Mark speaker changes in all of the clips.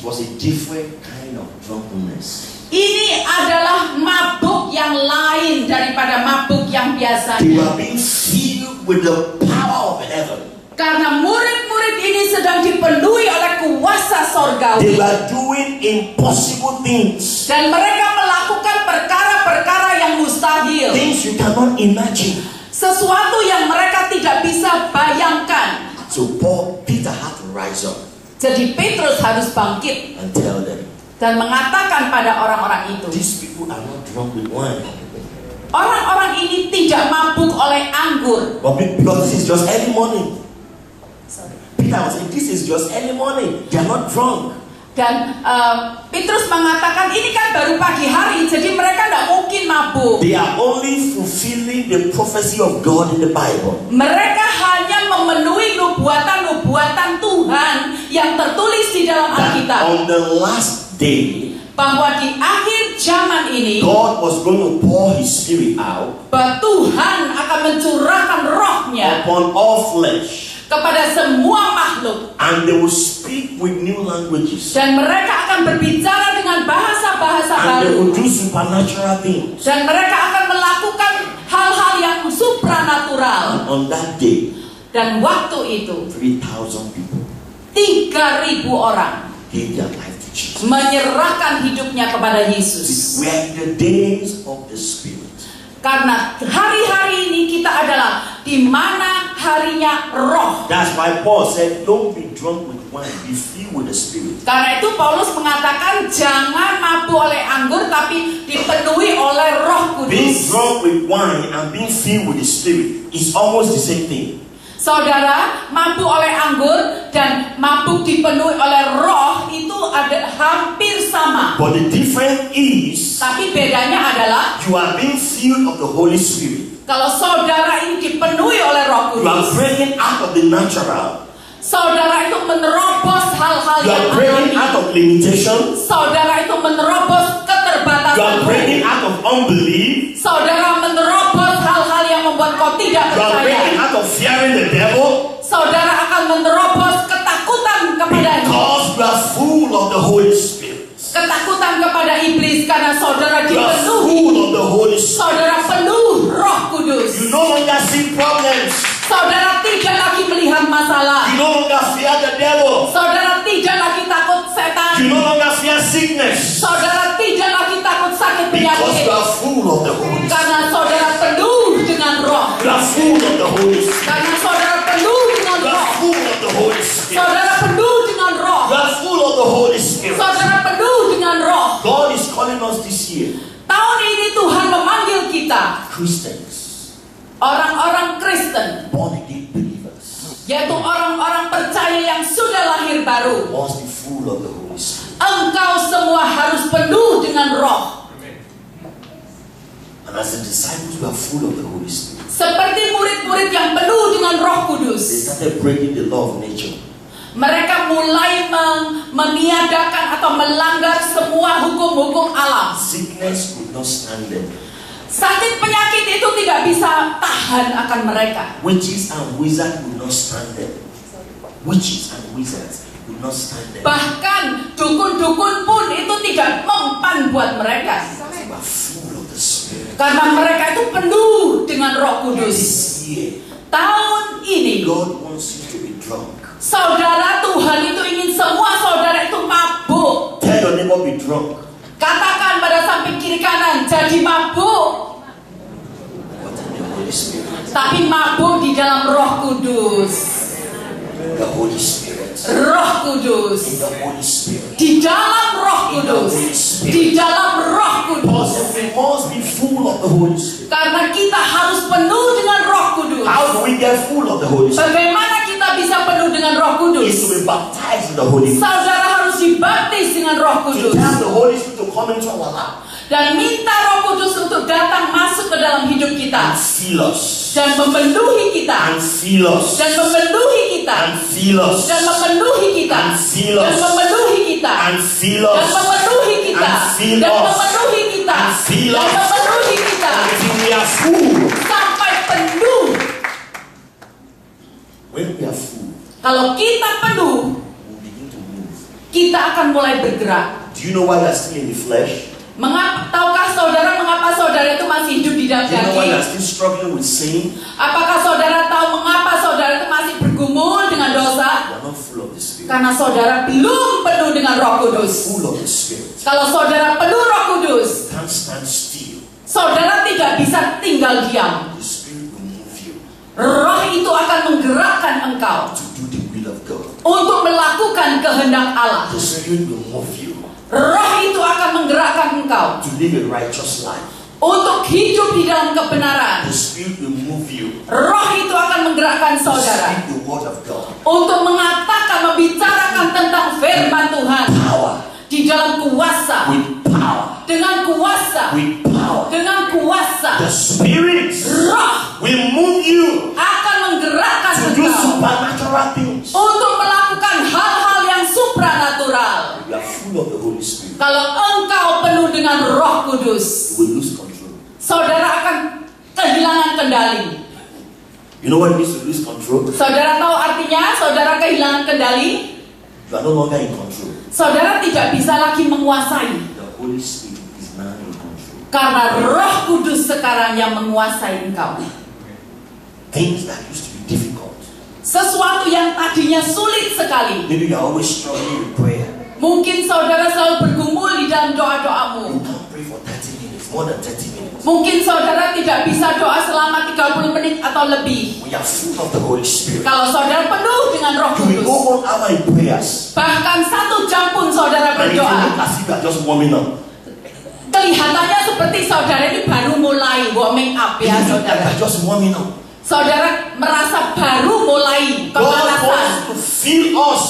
Speaker 1: It was a different kind of drunkenness.
Speaker 2: Ini adalah mabuk yang lain daripada mabuk yang
Speaker 1: They
Speaker 2: biasanya.
Speaker 1: were being filled with the power of heaven.
Speaker 2: Karena murid-murid ini sedang dipenuhi oleh kuasa
Speaker 1: They
Speaker 2: sorgawi.
Speaker 1: were doing impossible things.
Speaker 2: Dan mereka melakukan perkara-perkara yang mustahil.
Speaker 1: Things you cannot imagine.
Speaker 2: Sesuatu yang mereka tidak bisa bayangkan.
Speaker 1: So Peter had to rise up
Speaker 2: Jadi Petrus harus bangkit
Speaker 1: and tell them,
Speaker 2: dan mengatakan pada orang-orang itu,
Speaker 1: these people are not drunk with wine.
Speaker 2: orang-orang ini tidak mabuk oleh anggur.
Speaker 1: But because this is just early morning. Peter was saying, this is just early morning. They are not drunk.
Speaker 2: Dan Petrus mengatakan ini kan baru pagi hari, jadi mereka tidak mungkin mabuk.
Speaker 1: They are only fulfilling the prophecy of God in the Bible.
Speaker 2: Mereka hanya memenuhi nubuatan-nubuatan Tuhan yang tertulis di dalam
Speaker 1: That
Speaker 2: Alkitab.
Speaker 1: on the last day,
Speaker 2: Bahwa di akhir zaman ini,
Speaker 1: God was going to pour His Spirit out
Speaker 2: bahwa Tuhan akan mencurahkan rohnya
Speaker 1: upon all flesh.
Speaker 2: kepada semua makhluk.
Speaker 1: And they will speak with new languages.
Speaker 2: Dan mereka akan berbicara dengan bahasa-bahasa
Speaker 1: And they
Speaker 2: baru.
Speaker 1: will do supernatural things.
Speaker 2: Dan mereka akan melakukan hal-hal yang supranatural.
Speaker 1: On that day,
Speaker 2: Dan waktu itu
Speaker 1: 3,000 people
Speaker 2: 3.000 orang
Speaker 1: gave their life to Jesus.
Speaker 2: menyerahkan hidupnya kepada Yesus.
Speaker 1: We are in the days of the Spirit.
Speaker 2: Karena hari-hari ini kita adalah di mana harinya roh.
Speaker 1: That's why Paul said, don't be drunk with wine, be filled with the Spirit.
Speaker 2: Karena itu Paulus mengatakan jangan mabuk oleh anggur, tapi dipenuhi oleh Roh
Speaker 1: Being
Speaker 2: Kudus.
Speaker 1: drunk with wine and being filled with the Spirit is almost the same thing.
Speaker 2: Saudara, mabuk oleh anggur dan mabuk dipenuhi oleh roh itu ada hampir sama.
Speaker 1: But the difference is,
Speaker 2: Tapi bedanya adalah
Speaker 1: you are being filled of the Holy Spirit.
Speaker 2: kalau saudara ini dipenuhi oleh Roh
Speaker 1: You are
Speaker 2: Kudus,
Speaker 1: breaking out of the natural.
Speaker 2: saudara itu menerobos hal-hal
Speaker 1: You
Speaker 2: yang
Speaker 1: are breaking out
Speaker 2: alami.
Speaker 1: of limitation.
Speaker 2: Saudara itu menerobos
Speaker 1: You are
Speaker 2: keterbatasan.
Speaker 1: breaking out of unbelief.
Speaker 2: Saudara menerobos hal-hal yang membuat kau tidak
Speaker 1: You are breaking
Speaker 2: percaya.
Speaker 1: out of fearing the devil.
Speaker 2: Saudara akan menerobos ketakutan kepadanya.
Speaker 1: Because you are full of the Holy Spirit.
Speaker 2: Ketakutan kepada iblis karena saudara
Speaker 1: You are full
Speaker 2: dipenuhi.
Speaker 1: of the Holy Spirit.
Speaker 2: Saudara penuh Roh Kudus.
Speaker 1: You no longer see problems.
Speaker 2: Saudara tidak lagi melihat masalah.
Speaker 1: You no longer fear the devil.
Speaker 2: Saudara tidak lagi takut setan.
Speaker 1: You no longer fear sickness.
Speaker 2: Saudara tidak lagi takut sakit
Speaker 1: Because
Speaker 2: penyakit.
Speaker 1: you are full of the Holy Spirit.
Speaker 2: Karena saudara penuh dengan roh.
Speaker 1: You are full of the Holy Spirit.
Speaker 2: Karena saudara penuh dengan
Speaker 1: You
Speaker 2: roh.
Speaker 1: are full of the Holy Spirit.
Speaker 2: Saudara penuh dengan roh.
Speaker 1: You are full of the Holy Spirit.
Speaker 2: Saudara penuh dengan roh.
Speaker 1: God is calling us this year,
Speaker 2: Tahun ini Tuhan memanggil kita,
Speaker 1: Christians,
Speaker 2: orang-orang Kristen,
Speaker 1: born again believers,
Speaker 2: yaitu orang-orang percaya yang sudah lahir baru.
Speaker 1: must be full of the Holy Spirit.
Speaker 2: Engkau semua harus penuh dengan roh.
Speaker 1: And as the disciples were full of the Holy Spirit,
Speaker 2: Seperti murid-murid yang penuh dengan Roh
Speaker 1: they
Speaker 2: Kudus.
Speaker 1: started breaking the law of nature.
Speaker 2: Mereka mulai meniadakan atau melanggar semua hukum-hukum alam.
Speaker 1: Sickness could not stand them.
Speaker 2: Sakit penyakit itu tidak bisa tahan akan mereka.
Speaker 1: Witches and wizards could not stand them. Witches and wizards could not stand them.
Speaker 2: Bahkan dukun-dukun pun itu tidak mempan buat mereka.
Speaker 1: They were full of the Spirit.
Speaker 2: Karena mereka itu penuh dengan Roh Kudus.
Speaker 1: This year,
Speaker 2: Tahun ini,
Speaker 1: God wants you to be drunk.
Speaker 2: saudara, Tuhan itu ingin semua saudara itu mabuk.
Speaker 1: Tell your neighbor, be drunk.
Speaker 2: Katakan pada samping kiri kanan, jadi mabuk.
Speaker 1: What in the Holy Spirit?
Speaker 2: Tapi mabuk di dalam Roh Kudus.
Speaker 1: The Holy Spirit.
Speaker 2: Roh Kudus.
Speaker 1: In the Holy Spirit.
Speaker 2: Di dalam Roh Kudus. Di dalam Roh Kudus.
Speaker 1: Because we must be full of the Holy Spirit.
Speaker 2: Karena kita harus penuh dengan Roh Kudus.
Speaker 1: How do we get full of the Holy Spirit?
Speaker 2: Bagaimana kita bisa penuh dengan Roh
Speaker 1: Is
Speaker 2: Kudus?
Speaker 1: to be baptized in the Holy Spirit.
Speaker 2: Saudara harus dibaptis dengan Roh
Speaker 1: To
Speaker 2: Kudus.
Speaker 1: tell the Holy Spirit to come into our life
Speaker 2: Dan minta Roh Kudus untuk datang masuk ke dalam hidup kita.
Speaker 1: and fill us.
Speaker 2: Dan memenuhi kita.
Speaker 1: And fill us.
Speaker 2: Dan memenuhi kita.
Speaker 1: And fill us.
Speaker 2: Dan memenuhi kita.
Speaker 1: And fill
Speaker 2: Dan
Speaker 1: us.
Speaker 2: memenuhi kita.
Speaker 1: And fill
Speaker 2: Dan
Speaker 1: us.
Speaker 2: memenuhi kita.
Speaker 1: And fill
Speaker 2: Dan
Speaker 1: us.
Speaker 2: memenuhi kita.
Speaker 1: And fill
Speaker 2: Dan
Speaker 1: us.
Speaker 2: memenuhi kita.
Speaker 1: Until we are full.
Speaker 2: Sampai penuh.
Speaker 1: When we are full,
Speaker 2: Kalau kita penuh,
Speaker 1: we begin to move.
Speaker 2: kita akan mulai bergerak.
Speaker 1: Do you know why you are still in the flesh?
Speaker 2: Tahukah saudara mengapa saudara itu masih hidup di dalam
Speaker 1: Do you know why you are
Speaker 2: daging?
Speaker 1: still struggling with sin?
Speaker 2: Apakah saudara tahu mengapa saudara itu masih bergumul dengan dosa?
Speaker 1: You are not full of the Spirit.
Speaker 2: Karena saudara belum penuh dengan Roh Kudus.
Speaker 1: Full of the Spirit.
Speaker 2: Kalau saudara penuh Roh Kudus,
Speaker 1: You can't stand still.
Speaker 2: saudara tidak bisa tinggal diam.
Speaker 1: The Spirit will move you
Speaker 2: Roh itu akan menggerakkan engkau
Speaker 1: to do the will of God.
Speaker 2: untuk melakukan kehendak Allah.
Speaker 1: The Spirit will move you
Speaker 2: Roh itu akan menggerakkan engkau
Speaker 1: to live a righteous life.
Speaker 2: untuk hidup di dalam kebenaran.
Speaker 1: The Spirit will move you
Speaker 2: Roh itu akan menggerakkan
Speaker 1: to
Speaker 2: saudara
Speaker 1: speak the word of God.
Speaker 2: untuk mengatakan, membicarakan tentang firman Tuhan
Speaker 1: Power.
Speaker 2: di dalam kuasa,
Speaker 1: With power.
Speaker 2: dengan kuasa,
Speaker 1: With power.
Speaker 2: dengan kuasa.
Speaker 1: The Spirit
Speaker 2: Roh
Speaker 1: will move you
Speaker 2: akan menggerakkan
Speaker 1: to do
Speaker 2: engkau
Speaker 1: supernatural things.
Speaker 2: untuk melakukan hal-hal yang supranatural.
Speaker 1: You are full of the Holy Spirit.
Speaker 2: Kalau engkau penuh dengan Roh Kudus,
Speaker 1: You will lose control.
Speaker 2: saudara akan kehilangan kendali.
Speaker 1: You know what it means to lose control?
Speaker 2: Saudara tahu artinya saudara kehilangan kendali?
Speaker 1: You are no longer in control.
Speaker 2: Saudara tidak bisa lagi menguasai.
Speaker 1: The Holy Spirit is now in control.
Speaker 2: Karena Roh Kudus sekarang yang menguasai engkau.
Speaker 1: Things that used to be difficult.
Speaker 2: Sesuatu yang tadinya sulit sekali.
Speaker 1: Maybe you are always struggling with prayer.
Speaker 2: Mungkin saudara selalu bergumul di dalam
Speaker 1: You
Speaker 2: doa-doamu.
Speaker 1: can't pray for 30 minutes, more than 30 minutes.
Speaker 2: Mungkin saudara tidak bisa doa selama 30 menit atau lebih.
Speaker 1: We are full of the Holy Spirit.
Speaker 2: Kalau saudara penuh dengan Roh
Speaker 1: You will
Speaker 2: Kudus,
Speaker 1: go 1 hour in prayers.
Speaker 2: bahkan 1 jam pun saudara
Speaker 1: And it will
Speaker 2: berdoa,
Speaker 1: look as if you are just warming up.
Speaker 2: kelihatannya seperti saudara ini baru mulai warming up ya
Speaker 1: You
Speaker 2: saudara.
Speaker 1: are just warming up.
Speaker 2: Saudara merasa baru mulai
Speaker 1: God
Speaker 2: pemanasan.
Speaker 1: wants to fill us.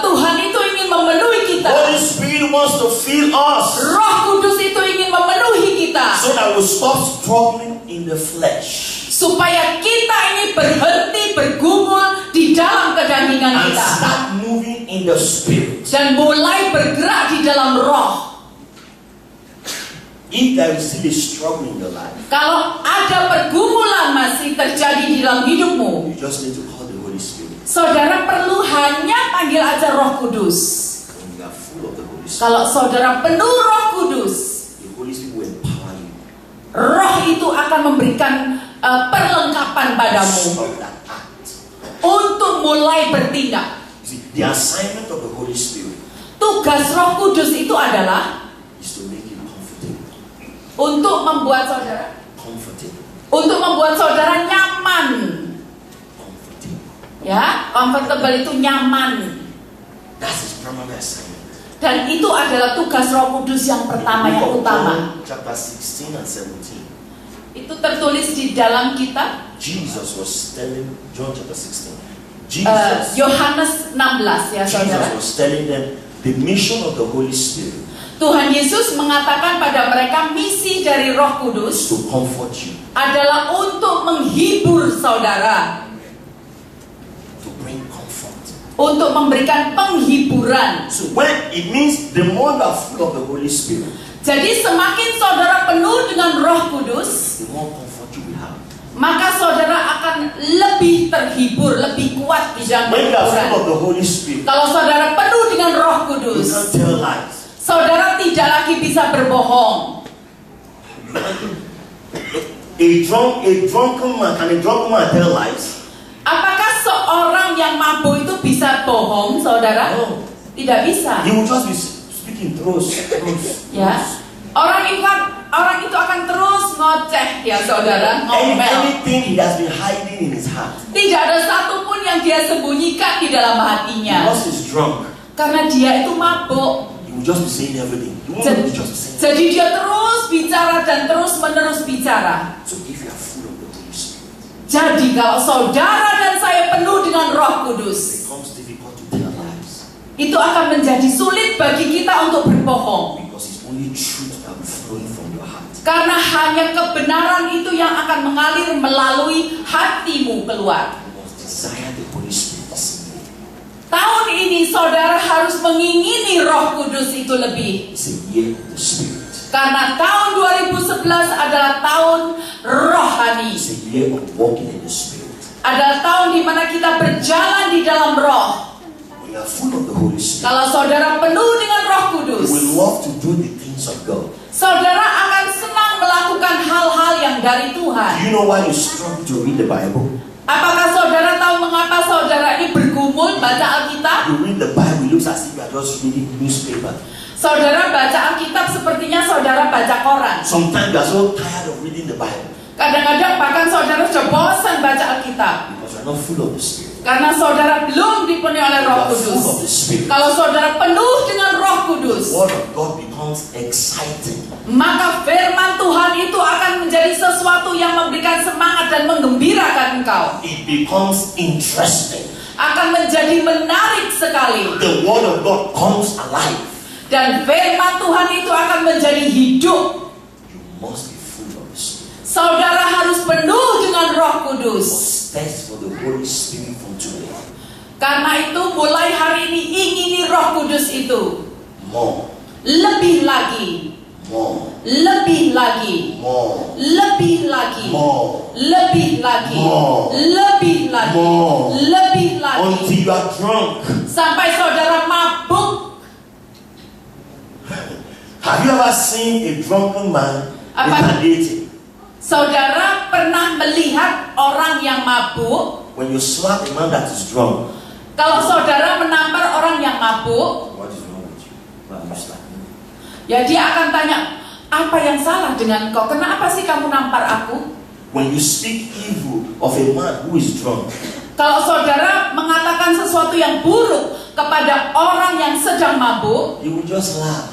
Speaker 2: Tuhan itu ingin memenuhi kita.
Speaker 1: Holy Spirit wants to fill us.
Speaker 2: Roh Kudus itu ingin memenuhi kita.
Speaker 1: So that we stop struggling in the flesh.
Speaker 2: Supaya kita ini berhenti bergumul di dalam kedagingan
Speaker 1: And
Speaker 2: kita.
Speaker 1: start moving in the Spirit.
Speaker 2: Dan mulai bergerak di dalam roh.
Speaker 1: If there is still a struggle in your life,
Speaker 2: Kalau ada pergumulan masih terjadi di dalam hidupmu,
Speaker 1: you just need to call the Holy Spirit.
Speaker 2: saudara perlu hanya panggil aja Roh Kudus.
Speaker 1: When you are full of the Holy Spirit,
Speaker 2: Kalau saudara penuh Roh Kudus,
Speaker 1: the Holy Spirit will empower you.
Speaker 2: Roh itu akan memberikan perlengkapan padamu
Speaker 1: Stop that act.
Speaker 2: untuk mulai bertindak.
Speaker 1: You see, the assignment of the Holy Spirit
Speaker 2: Tugas Roh Kudus itu adalah
Speaker 1: is to make you comfortable.
Speaker 2: untuk membuat saudara nyaman.
Speaker 1: Comfortable.
Speaker 2: Ya, comfortable itu nyaman.
Speaker 1: That's his primary assignment.
Speaker 2: Dan itu adalah tugas Roh Kudus yang pertama,
Speaker 1: In the
Speaker 2: yang
Speaker 1: book of
Speaker 2: utama.
Speaker 1: John, chapter 16 and 17.
Speaker 2: Itu tertulis di dalam kitab
Speaker 1: Jesus was telling John chapter 16. Jesus
Speaker 2: Yohanes 16 ya saudara.
Speaker 1: was telling them the mission of the Holy Spirit
Speaker 2: Tuhan Yesus mengatakan pada mereka misi dari Roh
Speaker 1: is
Speaker 2: Kudus
Speaker 1: to comfort you,
Speaker 2: adalah untuk menghibur saudara,
Speaker 1: to bring comfort.
Speaker 2: untuk memberikan penghiburan.
Speaker 1: So when it means the more you are full of the Holy Spirit,
Speaker 2: Jadi semakin saudara penuh dengan Roh Kudus,
Speaker 1: the more comfort you will have.
Speaker 2: maka saudara akan lebih terhibur, lebih kuat di dalam
Speaker 1: When you are full
Speaker 2: penghiburan.
Speaker 1: of the Holy Spirit,
Speaker 2: Kalau saudara penuh dengan Roh
Speaker 1: you
Speaker 2: Kudus,
Speaker 1: can't tell lies.
Speaker 2: saudara tidak lagi bisa berbohong.
Speaker 1: A drunken man, can a drunken man tell lies?
Speaker 2: Apakah seorang yang mabuk itu bisa bohong, saudara?
Speaker 1: No.
Speaker 2: Tidak bisa.
Speaker 1: He will just be speaking truth.
Speaker 2: Ya. Orang itu akan terus ngoceh ya saudara, ngomel.
Speaker 1: Anything he has been hiding in his heart.
Speaker 2: Tidak ada satupun yang dia sembunyikan di dalam hatinya.
Speaker 1: Because he's drunk,
Speaker 2: Karena dia itu mabuk.
Speaker 1: he will just be saying everything. He won't
Speaker 2: Jadi,
Speaker 1: be just saying.
Speaker 2: jadi dia terus bicara dan terus menerus bicara.
Speaker 1: So if you are full of the Holy Spirit,
Speaker 2: Jadi kalau saudara dan saya penuh dengan Roh
Speaker 1: it
Speaker 2: Kudus,
Speaker 1: becomes difficult to tell lies.
Speaker 2: itu akan menjadi sulit bagi kita untuk berbohong.
Speaker 1: Because it's only truth that will flow from your heart.
Speaker 2: Karena hanya kebenaran itu yang akan mengalir melalui hatimu keluar.
Speaker 1: You must desire the Holy Spirit this year.
Speaker 2: Tahun ini saudara harus mengingini Roh Kudus itu lebih.
Speaker 1: It's a year of the Spirit.
Speaker 2: Karena tahun 2011 adalah tahun rohani.
Speaker 1: It's a year of walking in the Spirit.
Speaker 2: Adalah tahun di mana kita berjalan di dalam roh.
Speaker 1: When you are full of the Holy Spirit,
Speaker 2: Kalau saudara penuh dengan Roh
Speaker 1: you
Speaker 2: Kudus,
Speaker 1: will love to do the things of God.
Speaker 2: saudara akan senang melakukan hal-hal yang dari
Speaker 1: Do
Speaker 2: Tuhan.
Speaker 1: you know why you struggle to read the Bible?
Speaker 2: Apakah saudara tahu mengapa saudara ini bergumul baca Alkitab?
Speaker 1: You read the Bible, it looks as if you are just reading newspaper.
Speaker 2: Saudara baca Alkitab sepertinya saudara baca koran.
Speaker 1: Sometimes you are so tired of reading the Bible
Speaker 2: Kadang-kadang bahkan saudara sudah bosan baca Alkitab.
Speaker 1: because you are not full of the Spirit.
Speaker 2: Karena saudara belum dipenuhi oleh
Speaker 1: You
Speaker 2: Roh
Speaker 1: are full of the
Speaker 2: Kudus.
Speaker 1: Spirit.
Speaker 2: Kalau saudara penuh dengan Roh
Speaker 1: The
Speaker 2: Kudus,
Speaker 1: Word of God becomes exciting.
Speaker 2: maka firman Tuhan itu akan menjadi sesuatu yang memberikan semangat dan menggembirakan engkau.
Speaker 1: It becomes interesting.
Speaker 2: Akan menjadi menarik sekali.
Speaker 1: The Word of God comes alive.
Speaker 2: Dan firman Tuhan itu akan menjadi hidup.
Speaker 1: You must be full of the Spirit.
Speaker 2: Saudara harus penuh dengan Roh Kudus.
Speaker 1: Test for the Holy Spirit from today.
Speaker 2: Karena itu mulai hari ini ingini Roh Kudus itu.
Speaker 1: More,
Speaker 2: Lebih lagi.
Speaker 1: more,
Speaker 2: Lebih lagi.
Speaker 1: more,
Speaker 2: Lebih lagi.
Speaker 1: more,
Speaker 2: Lebih lagi.
Speaker 1: More.
Speaker 2: Lebih lagi.
Speaker 1: More.
Speaker 2: Lebih lagi.
Speaker 1: until you are drunk.
Speaker 2: Sampai saudara mabuk.
Speaker 1: Have you ever seen a drunken man
Speaker 2: Apa?
Speaker 1: retaliating?
Speaker 2: Saudara pernah melihat orang yang mabuk?
Speaker 1: When you slap a man that is drunk,
Speaker 2: Kalau saudara menampar orang yang mabuk,
Speaker 1: what is wrong with you? Why are you slapping me?
Speaker 2: ya dia akan tanya, apa yang salah dengan kau? Kenapa sih kamu nampar aku?
Speaker 1: When you speak evil of a man who is drunk,
Speaker 2: Kalau saudara mengatakan sesuatu yang buruk kepada orang yang sedang mabuk,
Speaker 1: you will just laugh.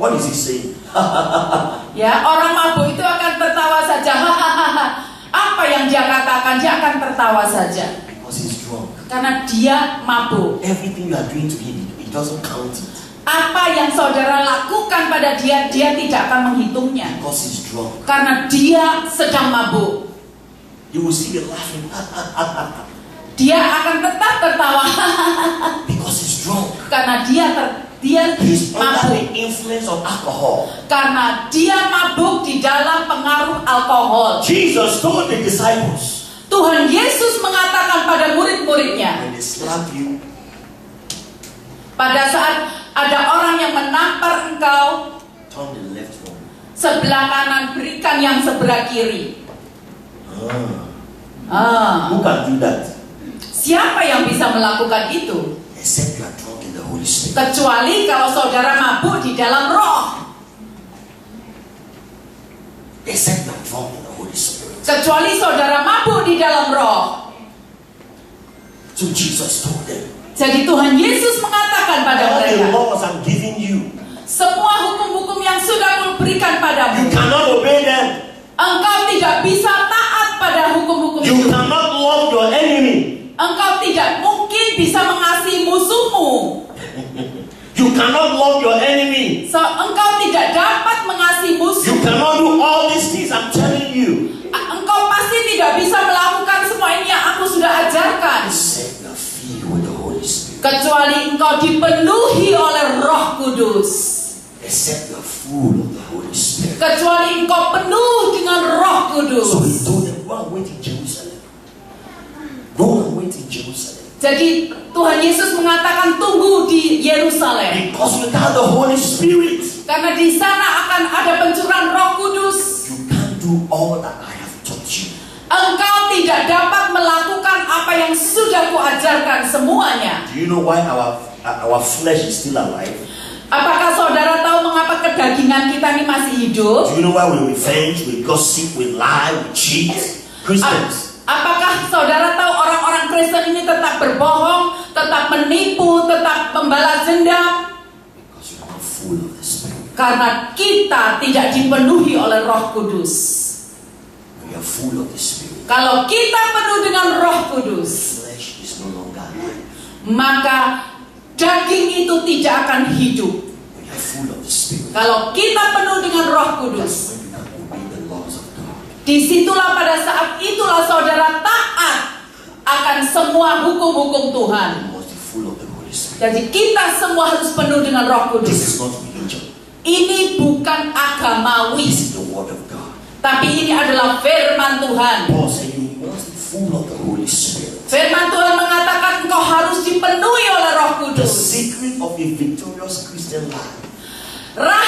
Speaker 1: What is he saying?
Speaker 2: ya orang mabuk itu akan tertawa saja. Apa yang dia katakan, dia akan tertawa saja.
Speaker 1: Because he's drunk.
Speaker 2: Karena dia mabuk.
Speaker 1: Everything you are doing to him, he doesn't count it.
Speaker 2: Apa yang saudara lakukan pada dia, dia tidak akan menghitungnya.
Speaker 1: Because he's drunk.
Speaker 2: Karena dia sedang mabuk.
Speaker 1: You will see him laughing.
Speaker 2: Dia akan tetap tertawa.
Speaker 1: Because he's drunk.
Speaker 2: Karena dia
Speaker 1: He's under
Speaker 2: mabuk.
Speaker 1: the influence of alcohol.
Speaker 2: Karena dia mabuk di dalam pengaruh alkohol.
Speaker 1: Jesus told the disciples,
Speaker 2: Tuhan Yesus mengatakan pada murid-muridnya,
Speaker 1: when they slap you,
Speaker 2: pada saat ada orang yang menampar engkau,
Speaker 1: turn the left one.
Speaker 2: sebelah kanan berikan yang sebelah kiri.
Speaker 1: Who can do that?
Speaker 2: Siapa yang bisa melakukan itu?
Speaker 1: Except you are drunk in the Holy Spirit.
Speaker 2: Kecuali kalau saudara mabuk di dalam roh.
Speaker 1: Except you are drunk in the Holy Spirit.
Speaker 2: Kecuali saudara mabuk di dalam roh.
Speaker 1: So Jesus told them,
Speaker 2: Jadi Tuhan Yesus mengatakan pada
Speaker 1: all the
Speaker 2: mereka,
Speaker 1: laws I'm giving you,
Speaker 2: semua hukum-hukum yang sudah kuberikan
Speaker 1: you
Speaker 2: padamu,
Speaker 1: cannot obey them.
Speaker 2: engkau tidak bisa taat pada hukum-hukum
Speaker 1: You
Speaker 2: itu.
Speaker 1: cannot love your enemy.
Speaker 2: Engkau tidak mungkin bisa mengasihi musuhmu.
Speaker 1: You cannot love your enemy.
Speaker 2: Engkau tidak dapat mengasihi
Speaker 1: You
Speaker 2: musuh.
Speaker 1: cannot do all these things I'm telling you.
Speaker 2: Engkau pasti tidak bisa melakukan semua ini yang aku sudah ajarkan.
Speaker 1: Except you are filled with the Holy Spirit.
Speaker 2: Kecuali engkau dipenuhi oleh Roh Kudus.
Speaker 1: Except you are full of the Holy Spirit.
Speaker 2: Kecuali engkau penuh dengan Roh Kudus.
Speaker 1: So he told them, go and wait in Jerusalem. Go and wait in Jerusalem.
Speaker 2: Jadi Tuhan Yesus mengatakan tunggu di Yerusalem.
Speaker 1: Because without the Holy Spirit,
Speaker 2: Karena di sana akan ada pencurahan Roh Kudus.
Speaker 1: you can't do all that I have taught you.
Speaker 2: Engkau tidak dapat melakukan apa yang sudah kuajarkan semuanya.
Speaker 1: Do you know why our flesh is still alive?
Speaker 2: Apakah saudara tahu mengapa kedagingan kita ini masih hidup?
Speaker 1: Do you know why we revenge, we gossip, we lie, we cheat? Christians.
Speaker 2: Apakah saudara tahu orang-orang Kristen ini tetap berbohong, tetap menipu, tetap membalas dendam?
Speaker 1: Because you are not full of the Spirit.
Speaker 2: Karena kita tidak dipenuhi oleh Roh Kudus.
Speaker 1: We are full of the Spirit.
Speaker 2: Kalau kita penuh dengan Roh Kudus,
Speaker 1: Flesh is no longer alive.
Speaker 2: maka daging itu tidak akan hidup.
Speaker 1: We are full of the Spirit.
Speaker 2: Kalau kita penuh dengan Roh Kudus,
Speaker 1: That's when you can obey the laws of God.
Speaker 2: disitulah pada saat itulah saudara taat akan semua hukum-hukum Tuhan.
Speaker 1: You must be full of the Holy Spirit.
Speaker 2: Jadi kita semua harus penuh dengan Roh
Speaker 1: This
Speaker 2: Kudus.
Speaker 1: is not religion.
Speaker 2: Ini bukan agamawi,
Speaker 1: This is the Word of God.
Speaker 2: tapi ini adalah firman Tuhan.
Speaker 1: Paul said you must be full of the Holy Spirit.
Speaker 2: Firman Tuhan mengatakan engkau harus dipenuhi oleh Roh
Speaker 1: The
Speaker 2: Kudus.
Speaker 1: secret of a victorious Christian life
Speaker 2: Rahasia